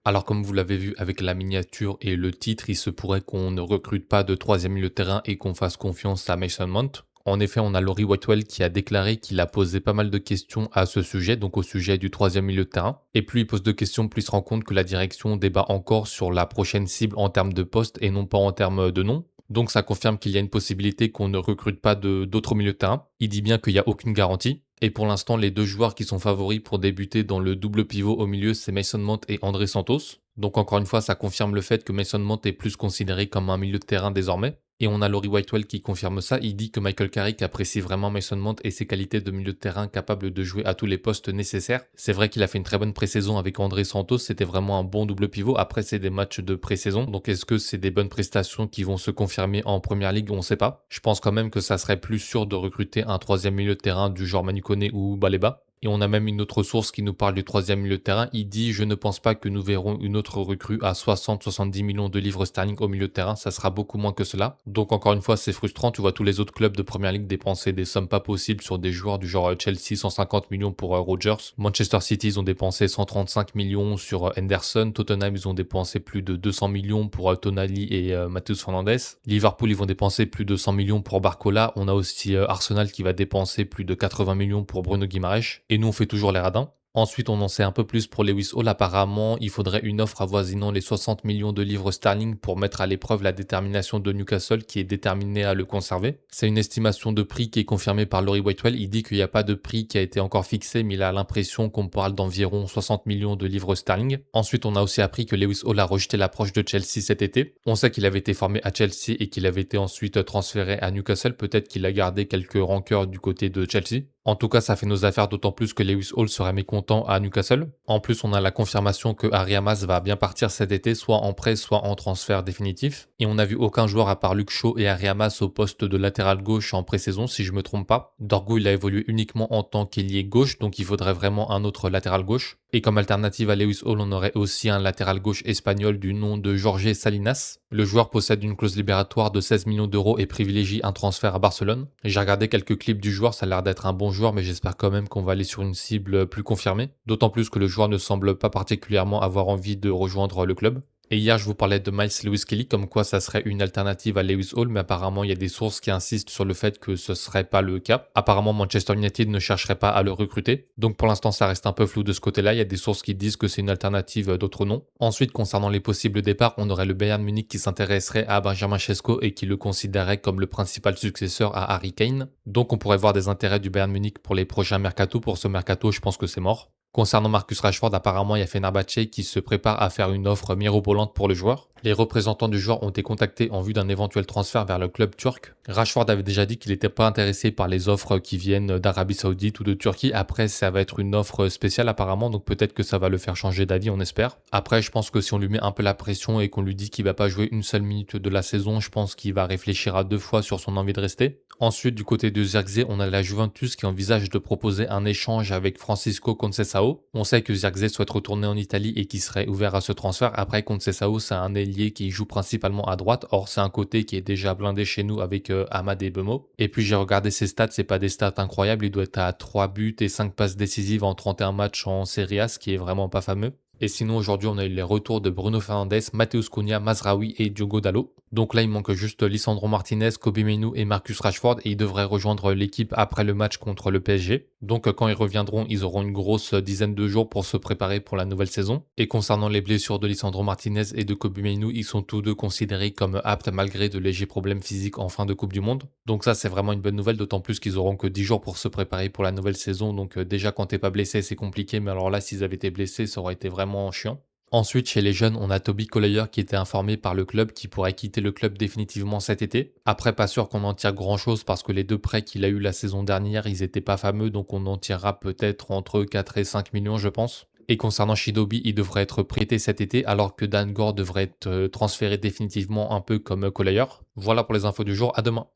Alors comme vous l'avez vu avec la miniature et le titre, il se pourrait qu'on ne recrute pas de troisième milieu de terrain et qu'on fasse confiance à Mason Mount. En effet, on a Laurie Whitewell qui a déclaré qu'il a posé pas mal de questions à ce sujet, donc au sujet du troisième milieu de terrain. Et plus il pose de questions, plus il se rend compte que la direction débat encore sur la prochaine cible en termes de poste et non pas en termes de nom. Donc ça confirme qu'il y a une possibilité qu'on ne recrute pas d'autres milieux de terrain. Il dit bien qu'il n'y a aucune garantie. Et pour l'instant, les deux joueurs qui sont favoris pour débuter dans le double pivot au milieu, c'est Mason Mount et André Santos. Donc encore une fois, ça confirme le fait que Mason Mount est plus considéré comme un milieu de terrain désormais. Et on a Laurie Whitewell qui confirme ça. Il dit que Michael Carrick apprécie vraiment Mason Mount et ses qualités de milieu de terrain capable de jouer à tous les postes nécessaires. C'est vrai qu'il a fait une très bonne pré-saison avec André Santos. C'était vraiment un bon double pivot. Après, c'est des matchs de pré-saison. Donc est-ce que c'est des bonnes prestations qui vont se confirmer en première ligue? On ne sait pas. Je pense quand même que ça serait plus sûr de recruter un troisième milieu de terrain du genre Manu Koné ou Baleba. Et on a même une autre source qui nous parle du troisième milieu de terrain. Il dit: je ne pense pas que nous verrons une autre recrue à 60-70 millions de livres sterling au milieu de terrain. Ça sera beaucoup moins que cela. Donc encore une fois, c'est frustrant. Tu vois tous les autres clubs de première ligue dépenser des sommes pas possibles sur des joueurs du genre Chelsea, 150 millions pour Rogers. Manchester City, ils ont dépensé 135 millions sur Henderson. Tottenham, ils ont dépensé plus de 200 millions pour Tonali et Matheus Fernandes. Liverpool, ils vont dépenser plus de 100 millions pour Barcola. On a aussi Arsenal qui va dépenser plus de 80 millions pour Bruno Guimaraes. Et nous, on fait toujours les radins. Ensuite, on en sait un peu plus pour Lewis Hall. Apparemment, il faudrait une offre avoisinant les 60 millions de livres sterling pour mettre à l'épreuve la détermination de Newcastle qui est déterminée à le conserver. C'est une estimation de prix qui est confirmée par Laurie Whitewell. Il dit qu'il n'y a pas de prix qui a été encore fixé, mais il a l'impression qu'on parle d'environ 60 millions de livres sterling. Ensuite, on a aussi appris que Lewis Hall a rejeté l'approche de Chelsea cet été. On sait qu'il avait été formé à Chelsea et qu'il avait été ensuite transféré à Newcastle. Peut-être qu'il a gardé quelques rancœurs du côté de Chelsea. En tout cas, ça fait nos affaires d'autant plus que Lewis Hall serait mécontent à Newcastle. En plus, on a la confirmation que Harry Hamas va bien partir cet été, soit en prêt, soit en transfert définitif. Et on n'a vu aucun joueur à part Luke Shaw et Harry Hamas au poste de latéral gauche en pré-saison, si je me trompe pas. Dorgu, il a évolué uniquement en tant qu'ailier gauche, donc il faudrait vraiment un autre latéral gauche. Et comme alternative à Lewis Hall, on aurait aussi un latéral gauche espagnol du nom de Jorge Salinas. Le joueur possède une clause libératoire de 16 millions d'euros et privilégie un transfert à Barcelone. J'ai regardé quelques clips du joueur, ça a l'air d'être un bon joueur, mais j'espère quand même qu'on va aller sur une cible plus confirmée. D'autant plus que le joueur ne semble pas particulièrement avoir envie de rejoindre le club. Et hier, je vous parlais de Miles Lewis-Kelly, comme quoi ça serait une alternative à Lewis Hall, mais apparemment, il y a des sources qui insistent sur le fait que ce serait pas le cas. Apparemment, Manchester United ne chercherait pas à le recruter. Donc pour l'instant, ça reste un peu flou de ce côté-là. Il y a des sources qui disent que c'est une alternative, d'autres non. Ensuite, concernant les possibles départs, on aurait le Bayern Munich qui s'intéresserait à Benjamin Sesko et qui le considérerait comme le principal successeur à Harry Kane. Donc on pourrait voir des intérêts du Bayern Munich pour les prochains mercato. Pour ce mercato, je pense que c'est mort. Concernant Marcus Rashford, apparemment, il y a Fenerbahçe qui se prépare à faire une offre mirobolante pour le joueur. Les représentants du joueur ont été contactés en vue d'un éventuel transfert vers le club turc. Rashford avait déjà dit qu'il n'était pas intéressé par les offres qui viennent d'Arabie Saoudite ou de Turquie. Après, ça va être une offre spéciale apparemment, donc peut-être que ça va le faire changer d'avis, on espère. Après, je pense que si on lui met un peu la pression et qu'on lui dit qu'il va pas jouer une seule minute de la saison, je pense qu'il va réfléchir à deux fois sur son envie de rester. Ensuite, du côté de Zirkzee, on a la Juventus qui envisage de proposer un échange avec Francisco Conceição. On sait que Zirkzee souhaite retourner en Italie et qu'il serait ouvert à ce transfert. Après, Conceição, c'est un ailier qui joue principalement à droite. Or, c'est un côté qui est déjà blindé chez nous avec Amad et Bemo. Et puis, j'ai regardé ses stats, c'est pas des stats incroyables. Il doit être à 3 buts et 5 passes décisives en 31 matchs en Serie A, ce qui est vraiment pas fameux. Et sinon, aujourd'hui, on a eu les retours de Bruno Fernandes, Matheus Cunha, Mazraoui et Diogo Dalot. Donc là, il manque juste Lisandro Martinez, Kobe Mainoo et Marcus Rashford et ils devraient rejoindre l'équipe après le match contre le PSG. Donc quand ils reviendront, ils auront une grosse dizaine de jours pour se préparer pour la nouvelle saison. Et concernant les blessures de Lisandro Martinez et de Kobe Mainoo, ils sont tous deux considérés comme aptes malgré de légers problèmes physiques en fin de Coupe du Monde. Donc ça, c'est vraiment une bonne nouvelle, d'autant plus qu'ils auront que 10 jours pour se préparer pour la nouvelle saison. Donc déjà, quand t'es pas blessé, c'est compliqué, mais alors là, s'ils avaient été blessés, ça aurait été vraiment chiant. Ensuite, chez les jeunes, on a Toby Collier qui était informé par le club qui pourrait quitter le club définitivement cet été. Après, pas sûr qu'on en tire grand chose parce que les deux prêts qu'il a eu la saison dernière, ils étaient pas fameux, donc on en tirera peut-être entre 4 et 5 millions, je pense. Et concernant Shidobi, il devrait être prêté cet été, alors que Dan Gore devrait être transféré définitivement un peu comme Collier. Voilà pour les infos du jour, à demain.